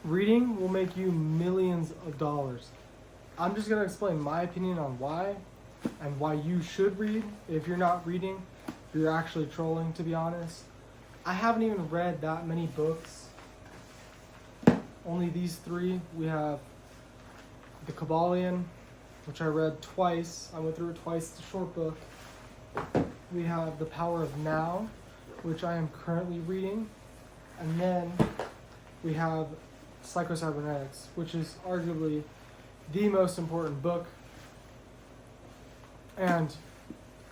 Reading will make you millions of dollars. I'm just going to explain my opinion on why and why you should read. If you're not reading, you're actually trolling, to be honest. I haven't even read that many books. Only these three. We have The Kabbalion, which I read twice. I went through it twice. It's a short book. We have The Power of Now, which I am currently reading. And then we have Psycho-Cybernetics, which is arguably the most important book. And,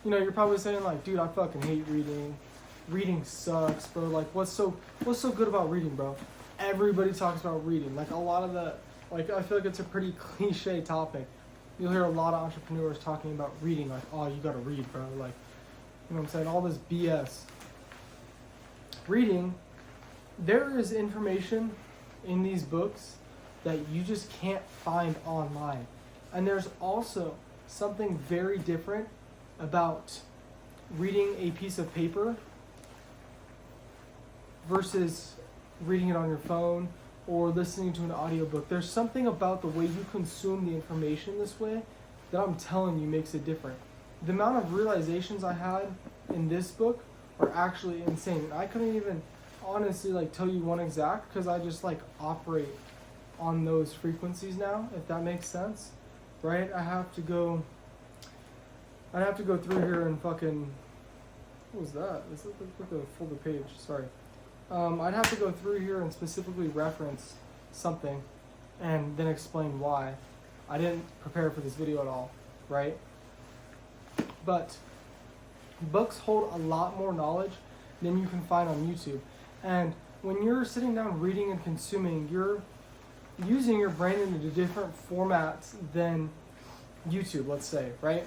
you know, you're probably saying like, dude, I fucking hate reading. Reading sucks, bro. Like, what's so good about reading, bro? Everybody talks about reading. Like, a lot of the, like, I feel like it's a pretty cliche topic. You'll hear a lot of entrepreneurs talking about reading, like, oh, you gotta read, bro. Like, you know what I'm saying? All this BS. Reading, there is information in these books that you just can't find online. And there's also something very different about reading a piece of paper versus reading it on your phone or listening to an audiobook. There's something about the way you consume the information this way that I'm telling you makes it different. The amount of realizations I had in this book are actually insane. I couldn't even honestly like tell you one exact because I just like operate on those frequencies now, if that makes sense, right? I'd have to go through here and fucking, what was that? This looks like a folded page, sorry. I'd have to go through here and specifically reference something and then explain why. I didn't prepare for this video at all, right? But books hold a lot more knowledge than you can find on YouTube. And when you're sitting down reading and consuming, you're using your brain in a different formats than YouTube, let's say, right?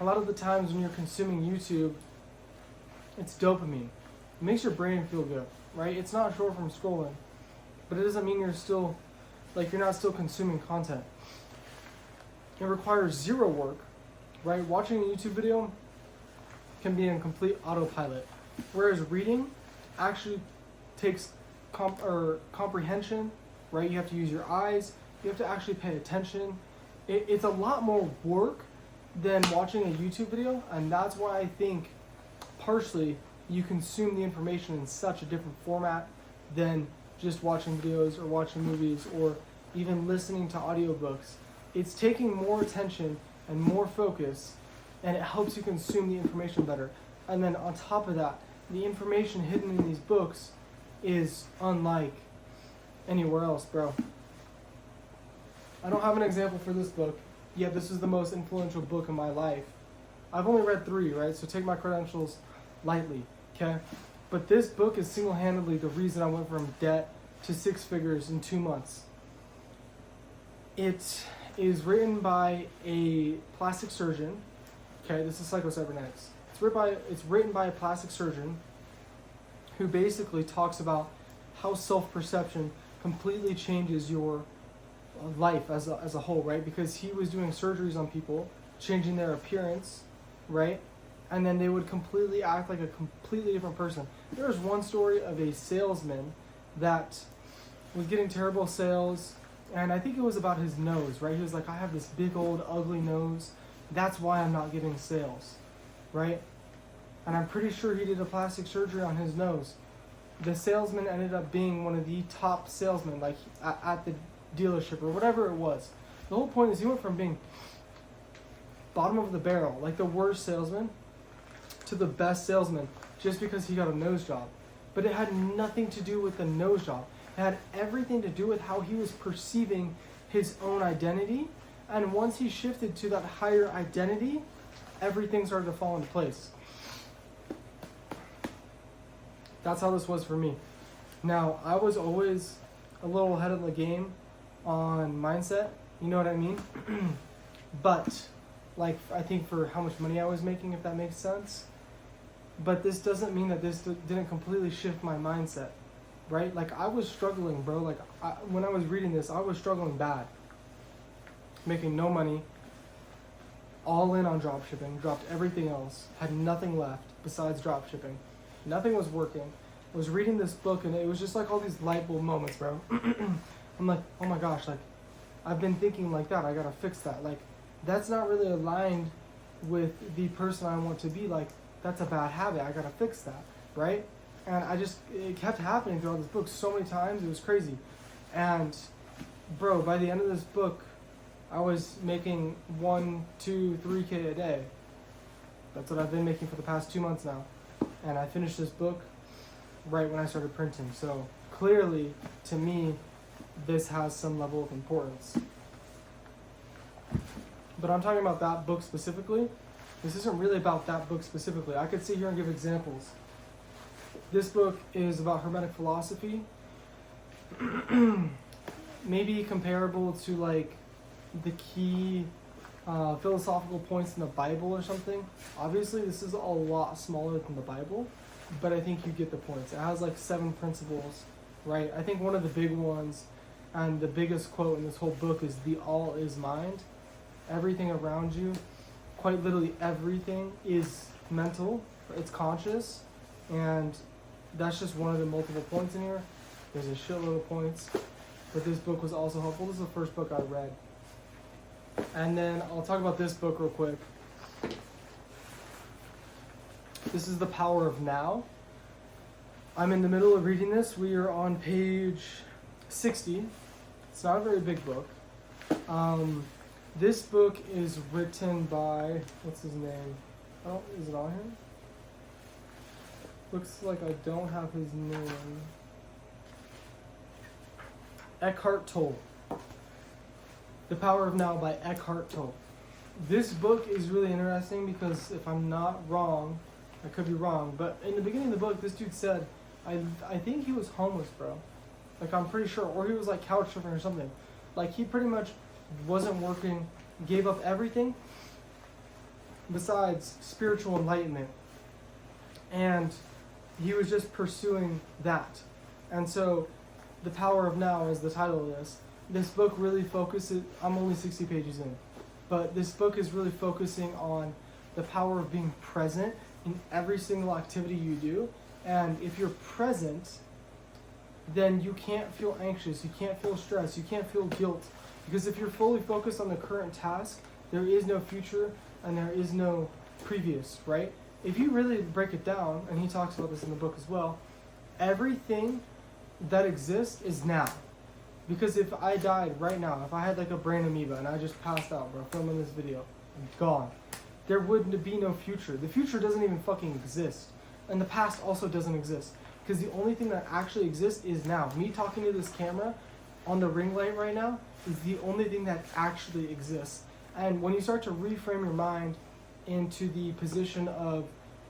A lot of the times when you're consuming YouTube, it's dopamine. It makes your brain feel good, right? It's not short from scrolling, but it doesn't mean you're still, like, you're not still consuming content. It requires zero work, right? Watching a YouTube video can be in complete autopilot, whereas reading actually takes comprehension, right? You have to use your eyes. You have to actually pay attention. It's a lot more work than watching a YouTube video, and that's why I think partially you consume the information in such a different format than just watching videos or watching movies or even listening to audiobooks. It's taking more attention and more focus, and it helps you consume the information better. And then on top of that, the information hidden in these books is unlike anywhere else, bro. I don't have an example for this book, yet this is the most influential book in my life. I've only read 3, right? So take my credentials lightly, okay? But this book is single-handedly the reason I went from debt to 6 figures in 2 months. It is written by a plastic surgeon. Okay, this is Psycho-Cybernetics. It's written by a plastic surgeon who basically talks about how self-perception completely changes your life as a whole, right? Because he was doing surgeries on people, changing their appearance, right? And then they would completely act like a completely different person. There was one story of a salesman that was getting terrible sales, and I think it was about his nose, right? He was like, I have this big old ugly nose. That's why I'm not getting sales, right? And I'm pretty sure he did a plastic surgery on his nose. The salesman ended up being one of the top salesmen, like at the dealership or whatever it was. The whole point is he went from being bottom of the barrel, like the worst salesman, to the best salesman just because he got a nose job. But it had nothing to do with the nose job. It had everything to do with how he was perceiving his own identity. And once he shifted to that higher identity, everything started to fall into place. That's how this was for me. Now, I was always a little ahead of the game on mindset, you know what I mean? But, like, I think for how much money I was making, if that makes sense. But this doesn't mean that this didn't completely shift my mindset, right? Like, I was struggling, bro. Like, when I was reading this, I was struggling bad. Making no money, all in on dropshipping, dropped everything else, had nothing left besides dropshipping. Nothing was working. I was reading this book, and it was just like all these light bulb moments, bro. I'm like, oh my gosh, like, I've been thinking like that. I gotta fix that. Like, that's not really aligned with the person I want to be. Like, that's a bad habit. I gotta fix that, right? And it kept happening throughout this book so many times. It was crazy. And, bro, by the end of this book, I was making 1, 2, 3K a day. That's what I've been making for the past 2 months now. And I finished this book right when I started printing. So clearly, to me, this has some level of importance. But I'm talking about that book specifically. This isn't really about that book specifically. I could sit here and give examples. This book is about Hermetic philosophy. Maybe comparable to like the key philosophical points in the Bible or something. Obviously, this is a lot smaller than the Bible, but I think you get the points. It has like 7 principles, right? I think one of the big ones and the biggest quote in this whole book is "The all is mind." Everything around you, quite literally everything, is mental. It's conscious, and that's just one of the multiple points in here. There's a shitload of points, but this book was also helpful. This is the first book I read. And then I'll talk about this book real quick. This is The Power of Now. I'm in the middle of reading this. We are on page 60. It's not a very big book. This book is written by, what's his name? Oh, is it on here? Looks like I don't have his name. Eckhart Tolle. The Power of Now by Eckhart Tolle. This book is really interesting because if I'm not wrong, I could be wrong, but in the beginning of the book, this dude said, I think he was homeless, bro. Like, I'm pretty sure, or he was like couch surfing or something. Like, he pretty much wasn't working, gave up everything besides spiritual enlightenment. And he was just pursuing that. And so, The Power of Now is the title of this. This book really focuses, I'm only 60 pages in, but this book is really focusing on the power of being present in every single activity you do. And if you're present, then you can't feel anxious, you can't feel stress, you can't feel guilt. Because if you're fully focused on the current task, there is no future and there is no previous, right? If you really break it down, and he talks about this in the book as well, everything that exists is now. Because if I died right now, if I had like a brain amoeba and I just passed out, bro, filming this video, I'm gone. There wouldn't be no future. The future doesn't even fucking exist. And the past also doesn't exist. Because the only thing that actually exists is now. Me talking to this camera on the ring light right now is the only thing that actually exists. And when you start to reframe your mind into the position of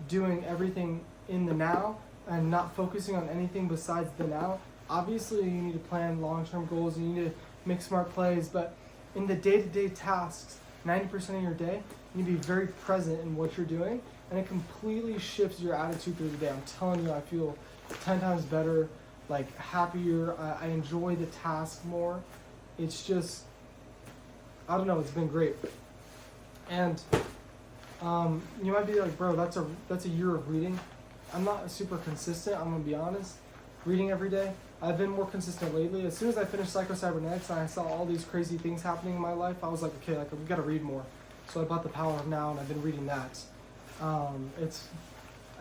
doing everything in the now and not focusing on anything besides the now, obviously you need to plan long-term goals, you need to make smart plays, but in the day-to-day tasks, 90% of your day, you need to be very present in what you're doing, and it completely shifts your attitude through the day. I'm telling you, I feel 10 times better, like happier, I enjoy the task more. It's just, I don't know, it's been great. And you might be like, bro, that's a year of reading. I'm not super consistent, I'm gonna be honest, reading every day. I've been more consistent lately. As soon as I finished Psycho-Cybernetics and I saw all these crazy things happening in my life, I was like, okay, like, we gotta read more. So I bought The Power of Now and I've been reading that. It's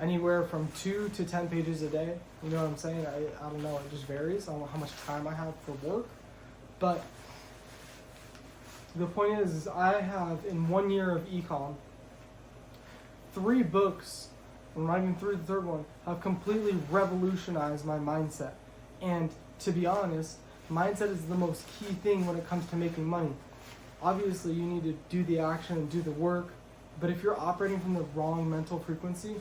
anywhere from 2 to 10 pages a day. You know what I'm saying? I don't know, it just varies. I don't know how much time I have for work. But the point is I have, in 1 year of econ, 3 books, I'm not even through the third one, have completely revolutionized my mindset. And to be honest, mindset is the most key thing when it comes to making money. Obviously, you need to do the action and do the work, but if you're operating from the wrong mental frequency,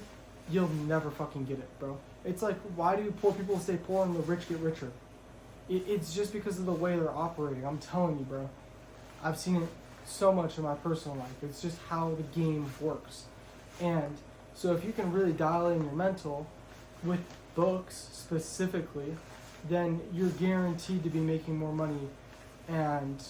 you'll never fucking get it, bro. It's like, why do poor people stay poor and the rich get richer? It's just because of the way they're operating. I'm telling you, bro. I've seen it so much in my personal life. It's just how the game works. And so if you can really dial in your mental with books specifically, then you're guaranteed to be making more money and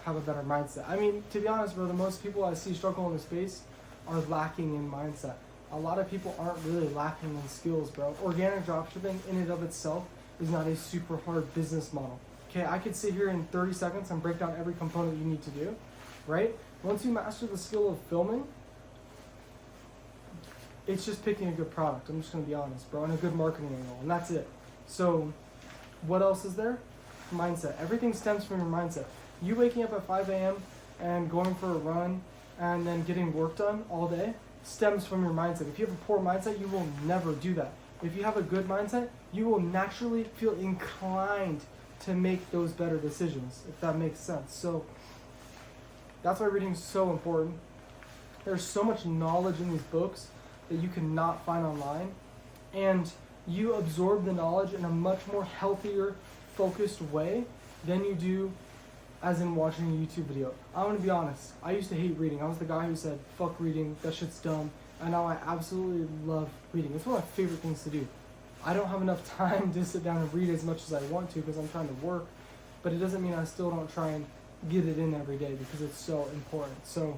have a better mindset. I mean, to be honest, bro, the most people I see struggle in the space are lacking in mindset. A lot of people aren't really lacking in skills, bro. Organic dropshipping in and of itself is not a super hard business model. Okay, I could sit here in 30 seconds and break down every component you need to do, right? Once you master the skill of filming, it's just picking a good product. I'm just gonna be honest, bro, and a good marketing angle, and that's it. So, what else is there? Mindset. Everything stems from your mindset. You waking up at 5 a.m. and going for a run and then getting work done all day stems from your mindset. If you have a poor mindset, you will never do that. If you have a good mindset, you will naturally feel inclined to make those better decisions, if that makes sense. So that's why reading is so important. There's so much knowledge in these books that you cannot find online, and you absorb the knowledge in a much more healthier, focused way than you do as in watching a YouTube video. I'm gonna be honest, I used to hate reading. I was the guy who said, fuck reading, that shit's dumb. And now I absolutely love reading. It's one of my favorite things to do. I don't have enough time to sit down and read as much as I want to because I'm trying to work, but it doesn't mean I still don't try and get it in every day because it's so important. So,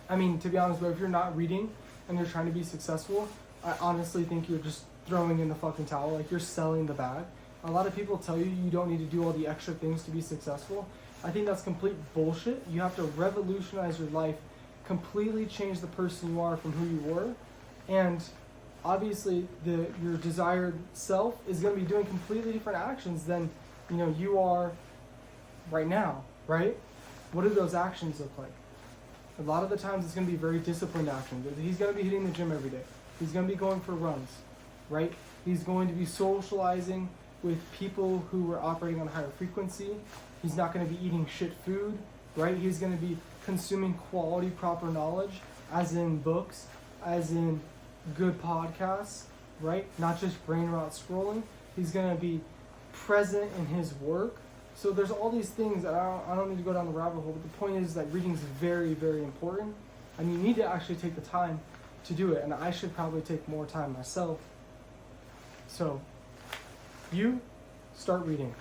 I mean, to be honest, but if you're not reading and you're trying to be successful, I honestly think you're just throwing in the fucking towel, like you're selling the bag. A lot of people tell you you don't need to do all the extra things to be successful. I think that's complete bullshit. You have to revolutionize your life, completely change the person you are from who you were, and obviously your desired self is going to be doing completely different actions than you are right now, right? What do those actions look like? A lot of the times it's going to be very disciplined actions. He's going to be hitting the gym every day. He's going to be going for runs, right? He's going to be socializing with people who are operating on a higher frequency. He's not going to be eating shit food, right? He's going to be consuming quality, proper knowledge, as in books, as in good podcasts, right? Not just brain rot scrolling. He's going to be present in his work. So there's all these things that I don't need to go down the rabbit hole, but the point is that reading is very, very important, and you need to actually take the time to do it, and I should probably take more time myself. So, you start reading.